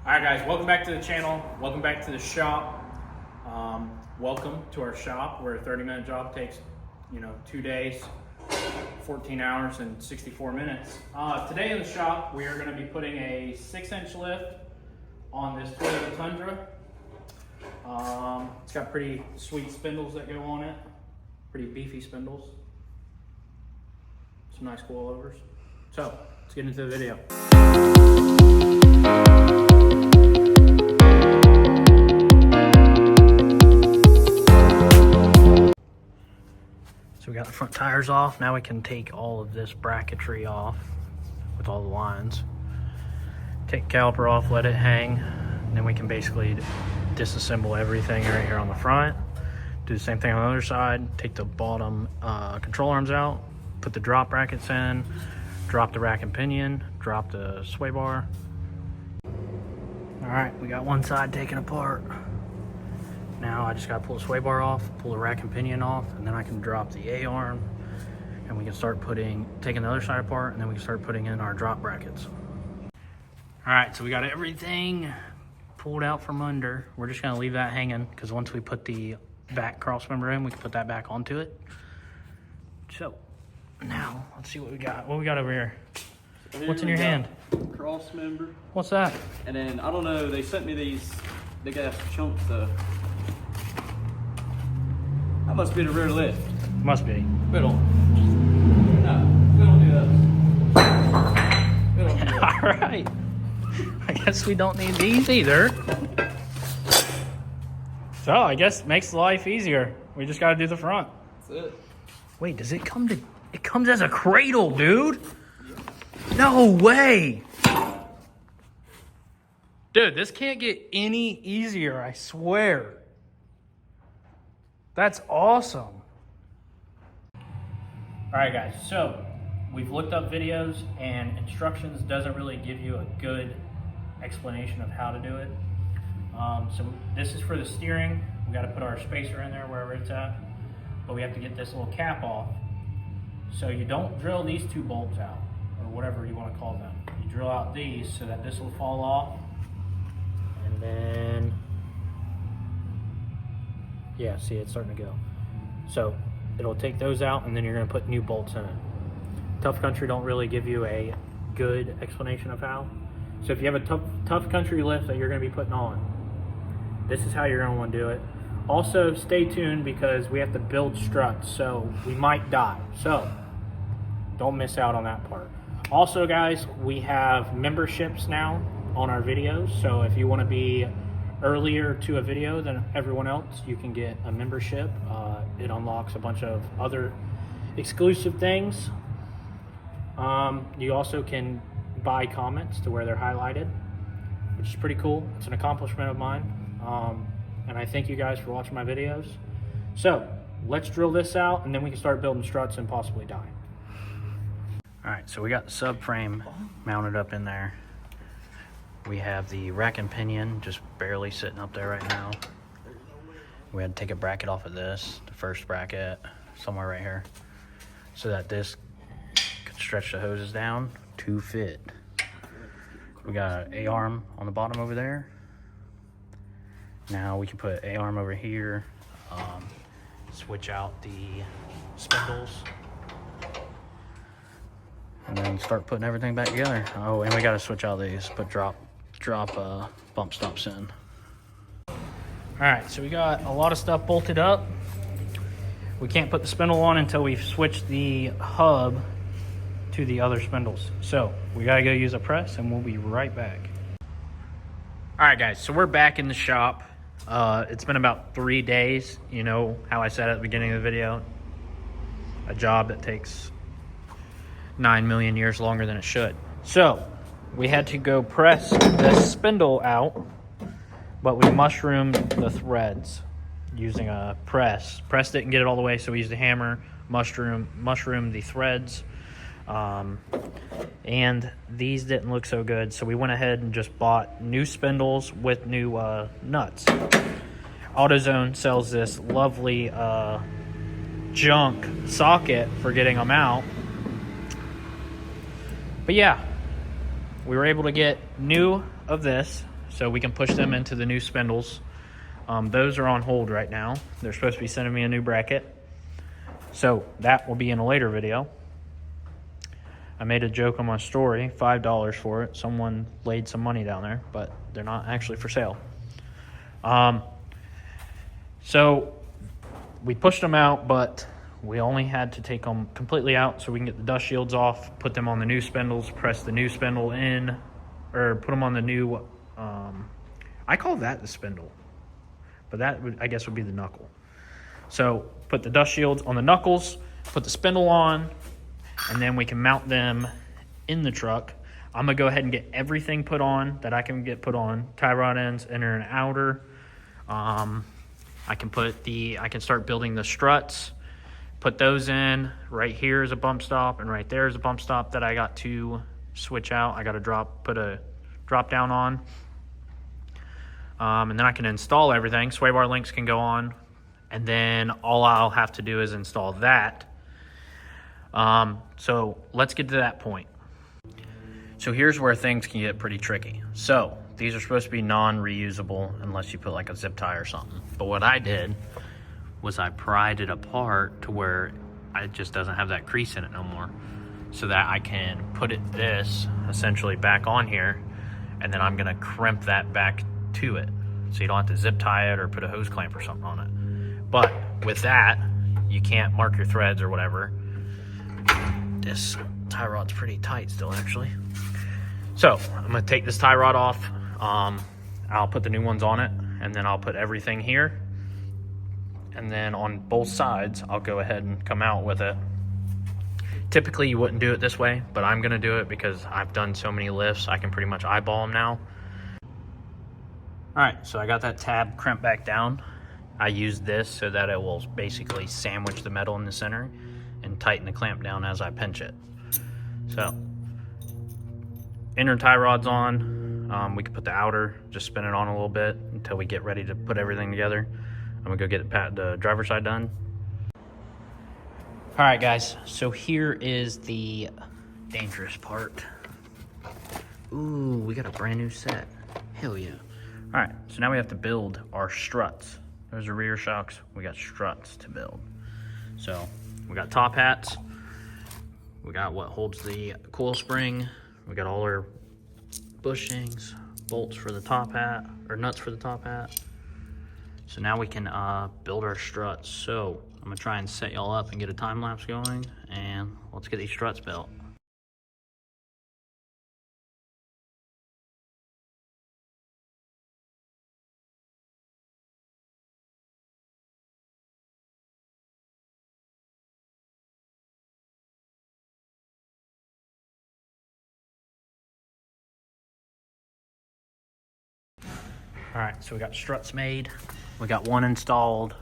All right, guys, welcome back to the channel. Welcome back to the shop. Welcome to our shop where a 30-minute job takes, 2 days, 14 hours, and 64 minutes. Today in the shop, we are going to be putting a 6-inch lift on this Toyota Tundra. It's got pretty sweet spindles that go on it, pretty beefy spindles. Some nice coilovers. So, let's get into the video. So we got the front tires off. Now we can take all of this bracketry off with all the lines. Take the caliper off, let it hang, and then we can basically disassemble everything right here on the front. Do the same thing on the other side. Take the bottom control arms out, put the drop brackets in, drop the rack and pinion, drop the sway bar. All right, we got one side taken apart. Now I just gotta pull the sway bar off, pull the rack and pinion off, and then I can drop the A-arm, and we can start taking the other side apart, and then we can start putting in our drop brackets. All right, so we got everything pulled out from under. We're just gonna leave that hanging, because once we put the back cross member in, we can put that back onto it. So, now, let's see what we got. What we got over here? What's in your hand? Cross member. What's that? And then, I don't know, they sent me these big ass chunks of... That must be the rear lift. Must be. We don't do that. We don't do that. All right. I guess we don't need these either. So I guess it makes life easier. We just got to do the front. That's it. Wait, does it come to... It comes as a cradle, dude. Yeah. No way. Dude, this can't get any easier, I swear. That's awesome. All right, guys, so we've looked up videos, and instructions doesn't really give you a good explanation of how to do it. So this is for the steering. We got to put our spacer in there wherever it's at, but we have to get this little cap off. So you don't drill these two bolts out, or whatever you want to call them. You drill out these so that this will fall off, and then, yeah, see, it's starting to go. So it'll take those out, and then you're going to put new bolts in it. Tough Country don't really give you a good explanation of how. So if you have a tough country lift that you're going to be putting on, this is how you're going to want to do it. Also, stay tuned because we have to build struts, so we might die. So don't miss out on that part. Also, guys, we have memberships now on our videos. So if you want to be earlier to a video than everyone else, you can get a membership. It unlocks a bunch of other exclusive things. You also can buy comments to where they're highlighted, which is pretty cool. It's an accomplishment of mine. And I thank you guys for watching my videos. So let's drill this out, and then we can start building struts and possibly die. All right, so we got the subframe mounted up in there. We have the rack and pinion just barely sitting up there right now. We had to take a bracket off of this, the first bracket, somewhere right here, so that this could stretch the hoses down to fit. We got an A-arm on the bottom over there. Now we can put A-arm over here, switch out the spindles, and then start putting everything back together. Oh, and we got to switch out these, put drop bump stops in. All right, so we got a lot of stuff bolted up. We can't put the spindle on until we've switched the hub to the other spindles. So we got to go use a press, and we'll be right back. All right, guys, so we're back in the shop. It's been about 3 days. You know how I said at the beginning of the video, a job that takes 9 million years longer than it should. So we had to go press the spindle out, but we mushroomed the threads using a press. Press didn't get it all the way, so we used a hammer, mushroom the threads. And these didn't look so good, so we went ahead and just bought new spindles with new nuts. AutoZone sells this lovely junk socket for getting them out. But yeah, we were able to get new of this, so we can push them into the new spindles. Those are on hold right now. They're supposed to be sending me a new bracket. So that will be in a later video. I made a joke on my story, $5 for it. Someone laid some money down there, but they're not actually for sale. So we pushed them out, but we only had to take them completely out so we can get the dust shields off, put them on the new spindles, press the new spindle in, or put them on the new, I call that the spindle, but that would, I guess, would be the knuckle. So put the dust shields on the knuckles, put the spindle on, and then we can mount them in the truck. I'm gonna go ahead and get everything put on that I can get put on. Tie rod ends, inner and outer. I can start building the struts, put those in. Right here is a bump stop, and right there is a bump stop that I got to switch out. I got to put a drop down on. And then I can install everything. Sway bar links can go on. And then all I'll have to do is install that. So let's get to that point. So here's where things can get pretty tricky. So these are supposed to be non-reusable unless you put like a zip tie or something. But what I did was I pried it apart to where it just doesn't have that crease in it no more, so that I can put this essentially back on here, and then I'm gonna crimp that back to it so you don't have to zip tie it or put a hose clamp or something on it. But with that, you can't mark your threads or whatever. This tie rod's pretty tight still, actually. So I'm gonna take this tie rod off. I'll put the new ones on it, and then I'll put everything here. And then on both sides, I'll go ahead and come out with it. Typically, you wouldn't do it this way, but I'm gonna do it because I've done so many lifts, I can pretty much eyeball them now. All right, so I got that tab crimped back down. I use this so that it will basically sandwich the metal in the center and tighten the clamp down as I pinch it. So, inner tie rod's on. We can put the outer, just spin it on a little bit until we get ready to put everything together. I'm gonna go get the driver's side done. All right, guys, so here is the dangerous part. Ooh, we got a brand new set. Hell yeah. All right, so now we have to build our struts. Those are rear shocks. We got struts to build. So we got top hats. We got what holds the coil spring. We got all our bushings, bolts for the top hat, or nuts for the top hat. So now we can build our struts. So I'm gonna try and set y'all up and get a time lapse going, and let's get these struts built. All right, so we got struts made. We got one installed.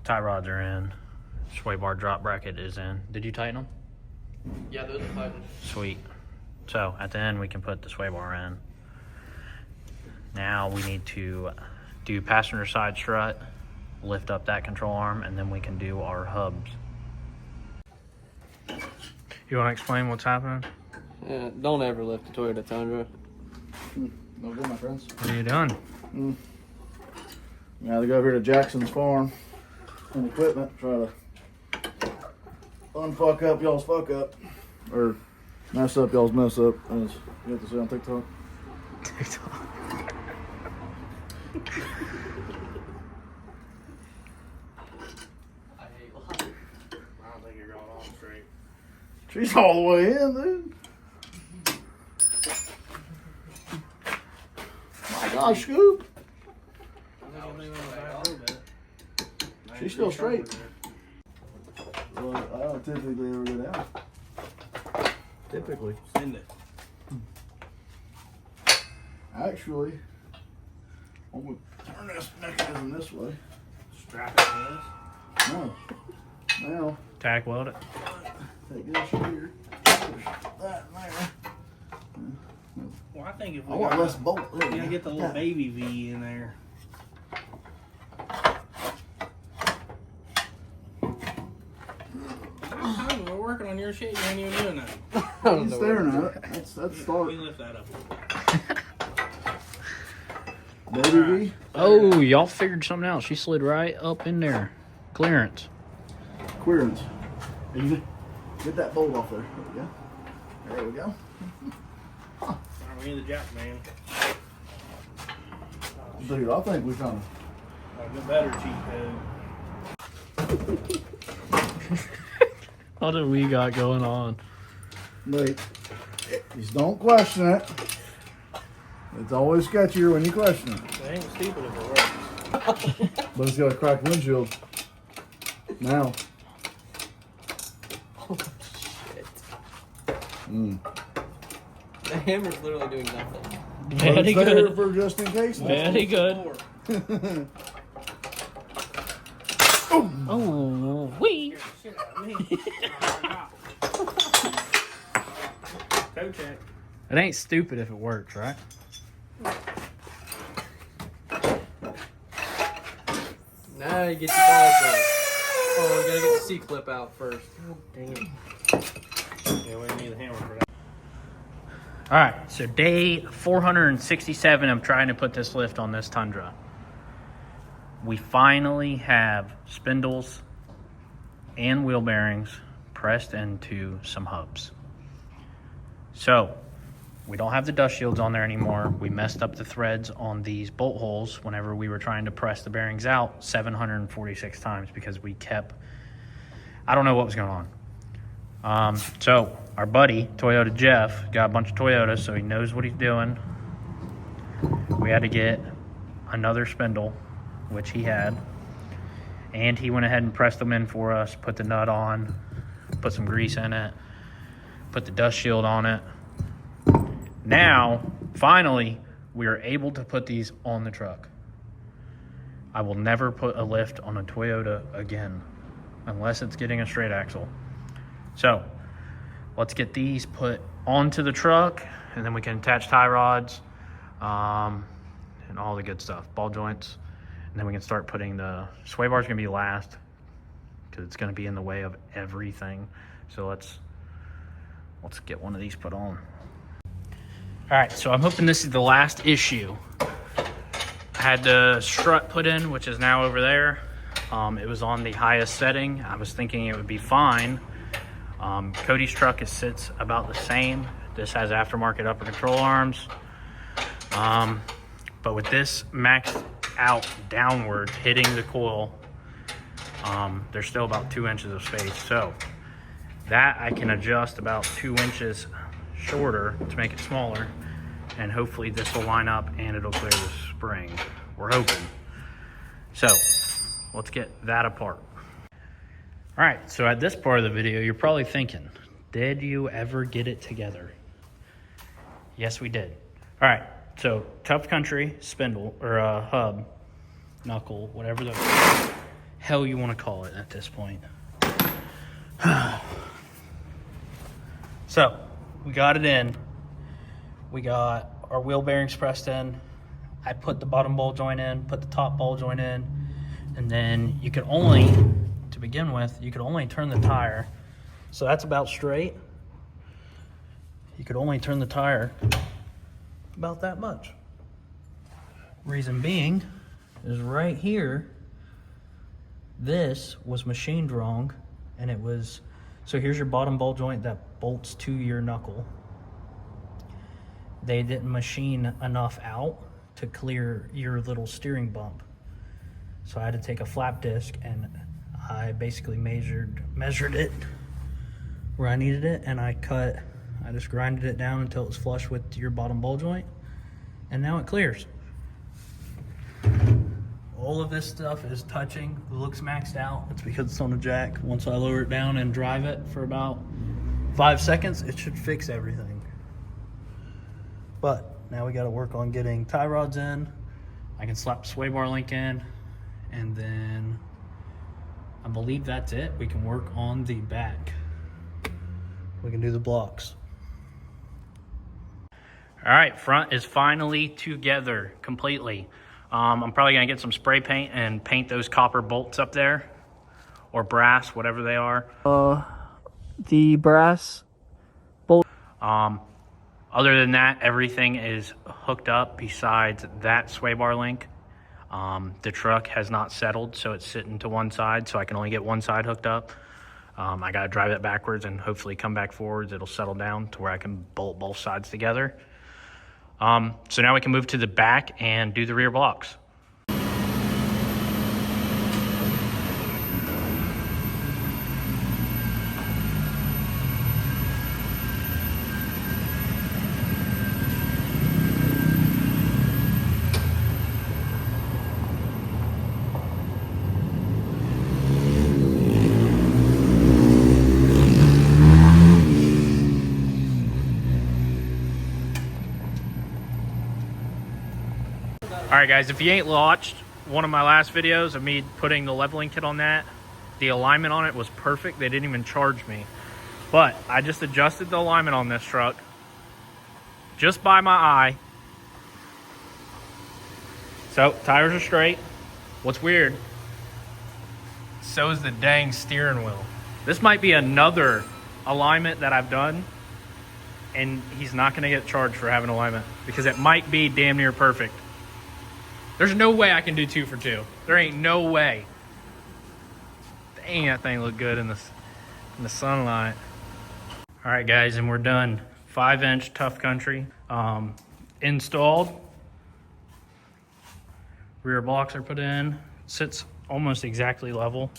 Tie rods are in. Sway bar drop bracket is in. Did you tighten them? Yeah, those are tightened. Sweet. So at the end, we can put the sway bar in. Now we need to do passenger side strut, lift up that control arm, and then we can do our hubs. You want to explain what's happening? Yeah, don't ever lift the Toyota Tundra. No good, my friends. What are you doing? Now they go over here to Jackson's farm and equipment, try to unfuck up y'all's fuck up, or mess up y'all's mess up, as you have to say on TikTok. TikTok. I hate life. I don't think you're going on straight. She's all the way in, dude. My gosh, Scoop. She's still straight. Well, I don't typically ever go down. Typically. Send it. Actually, I'm going to turn this mechanism this way. Strap it to this. No. Now, Tack weld it. take this here. Push that in there. Well, I think if I we want less bolt. There we gotta go. get the little Yeah. baby V in there. We're working on your shit. You ain't even doing nothing. He's staring at it. That's the start. We lift that up. Baby V. Oh, y'all figured something out. She slid right up in there. Clearance. Clearance. Easy. Get that bolt off there. There we go. There we go. Huh. We need the jack, man. Dude, I think we found A better cheat code. What do we got going on? Wait. Just don't question it. It's always sketchier when you question it. It ain't stupid if it works. But it's got a cracked windshield. Now. Oh, shit. Mm. The hammer's literally doing nothing. Very It's there good. for just in case. Very good. Oh, wee. Toe check. It ain't stupid if it works, right? Now you get your balls out. Oh, we gotta get the C-clip out first. Oh, dang it. Yeah, we need the hammer for that. All right, so day 467 of trying to put this lift on this Tundra. We finally have spindles and wheel bearings pressed into some hubs. So we don't have the dust shields on there anymore. We messed up the threads on these bolt holes whenever we were trying to press the bearings out 746 times because we kept, I don't know what was going on. So our buddy, Toyota Jeff, got a bunch of Toyotas, so he knows what he's doing. We had to get another spindle, which he had, and he went ahead and pressed them in for us, put the nut on, put some grease in it, put the dust shield on it. Now, finally, we are able to put these on the truck. I will never put a lift on a Toyota again, unless it's getting a straight axle. So, let's get these put onto the truck, and then we can attach tie rods, and all the good stuff, ball joints, and then we can start putting the sway bar's gonna be last, because it's gonna be in the way of everything. So let's get one of these put on. All right, so I'm hoping this is the last issue. I had the strut put in, which is now over there. It was on the highest setting. I was thinking it would be fine. Cody's truck sits about the same. This has aftermarket upper control arms. But with this maxed out downward, hitting the coil, there's still about 2 inches of space. So that I can adjust about 2 inches shorter to make it smaller, and hopefully this will line up and it'll clear the spring. We're hoping. So let's get that apart. All right, so at this part of the video, you're probably thinking, did you ever get it together? Yes, we did. All right, so Tough Country spindle, or hub, knuckle, whatever the hell you want to call it at this point. So we got it in. We got our wheel bearings pressed in. I put the bottom ball joint in, put the top ball joint in, and then you could only, to begin with, you could only turn the tire. So that's about straight. You could only turn the tire about that much. Reason being is right here, this was machined wrong, and it was, so here's your bottom ball joint that bolts to your knuckle. They didn't machine enough out to clear your little steering bump. So I had to take a flap disc and I basically measured it where I needed it, and I just grinded it down until it was flush with your bottom ball joint, and now it clears. All of this stuff is touching, it looks maxed out. It's because it's on a jack. Once I lower it down and drive it for about 5 seconds, it should fix everything. But now we got to work on getting tie rods in. I can slap a sway bar link in, and then I believe that's it. We can work on the back. We can do the blocks. All right, front is finally together completely. I'm probably gonna get some spray paint and paint those copper bolts up there, or brass, whatever they are. The brass bolt. Other than that, everything is hooked up besides that sway bar link. The truck has not settled, so it's sitting to one side, so I can only get one side hooked up. I gotta drive it backwards and hopefully come back forwards. It'll settle down to where I can bolt both sides together. So now we can move to the back and do the rear blocks. All right, guys, if you ain't watched one of my last videos of me putting the leveling kit on that, the alignment on it was perfect. They didn't even charge me. But I just adjusted the alignment on this truck just by my eye. So, tires are straight. What's weird, so is the dang steering wheel. This might be another alignment that I've done, and he's not gonna get charged for having alignment because it might be damn near perfect. There's no way I can do 2 for 2. There ain't no way. Dang, that thing looked good in the sunlight. All right, guys, and we're done. 5-inch Tough Country installed. Rear blocks are put in. Sits almost exactly level.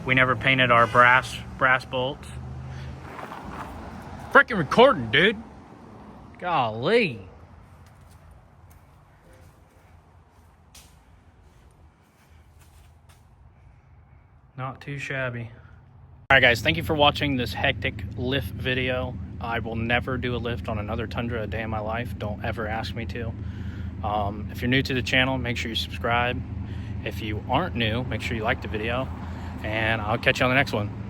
We never painted our brass bolts. Freaking recording, dude. Golly. Not too shabby. All right, guys, thank you for watching this hectic lift video. I will never do a lift on another Tundra a day in my life. Don't ever ask me to. If you're new to the channel, make sure you subscribe. If you aren't new, make sure you like the video, and I'll catch you on the next one.